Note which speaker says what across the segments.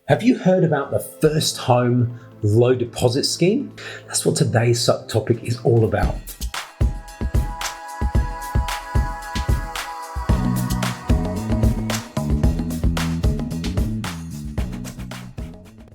Speaker 1: Have you heard about the First Home Low Deposit Scheme? That's what today's subtopic is all about.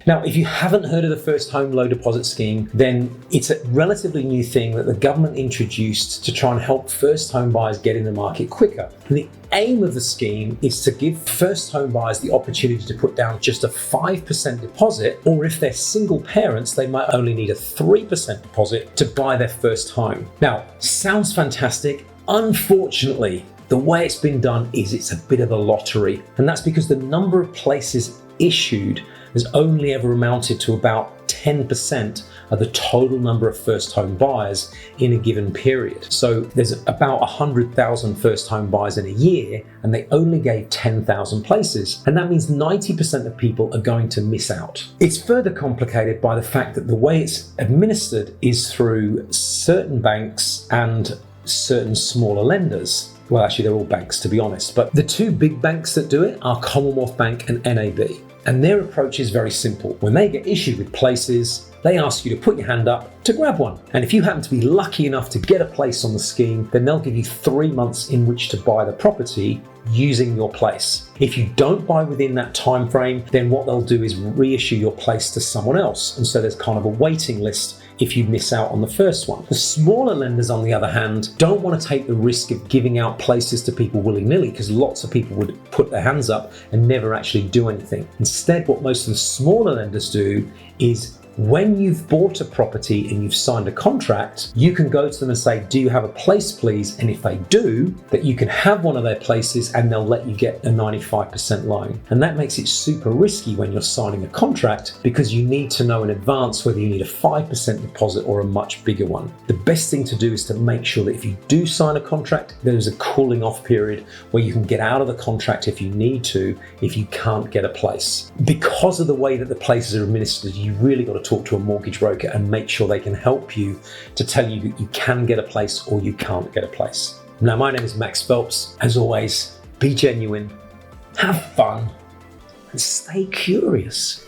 Speaker 1: Now, if you haven't heard of the First Home Low Deposit Scheme, then it's a relatively new thing that the government introduced to try and help first home buyers get in the market quicker. And the aim of the scheme is to give first home buyers the opportunity to put down just a 5% deposit, or if they're single parents, they might only need a 3% deposit to buy their first home. Now, sounds fantastic. Unfortunately, the way it's been done is it's a bit of a lottery. And that's because the number of places issued has only ever amounted to about 10% of the total number of first home buyers in a given period. So there's about 100,000 first home buyers in a year, and they only gave 10,000 places. And that means 90% of people are going to miss out. It's further complicated by the fact that the way it's administered is through certain banks and certain smaller lenders. Well, actually, they're all banks, to be honest. But the two big banks that do it are Commonwealth Bank and NAB. And their approach is very simple. When they get issued with places, they ask you to put your hand up to grab one. And if you happen to be lucky enough to get a place on the scheme, then they'll give you 3 months in which to buy the property using your place. If you don't buy within that time frame, then what they'll do is reissue your place to someone else. And so there's kind of a waiting list if you miss out on the first one. The smaller lenders, on the other hand, don't want to take the risk of giving out places to people willy-nilly, because lots of people would put their hands up and never actually do anything. Instead, what most of the smaller lenders do is, when you've bought a property and you've signed a contract, you can go to them and say, do you have a place, please? And if they do, that you can have one of their places and they'll let you get a 95% loan. And that makes it super risky when you're signing a contract, because you need to know in advance whether you need a 5% deposit or a much bigger one. The best thing to do is to make sure that if you do sign a contract, there's a cooling off period where you can get out of the contract if you need to, if you can't get a place. Because of the way that the places are administered, you really got to talk to a mortgage broker and make sure they can help you to tell you that you can get a place or you can't get a place. Now, my name is Max Phelps. As always, be genuine, have fun, and stay curious.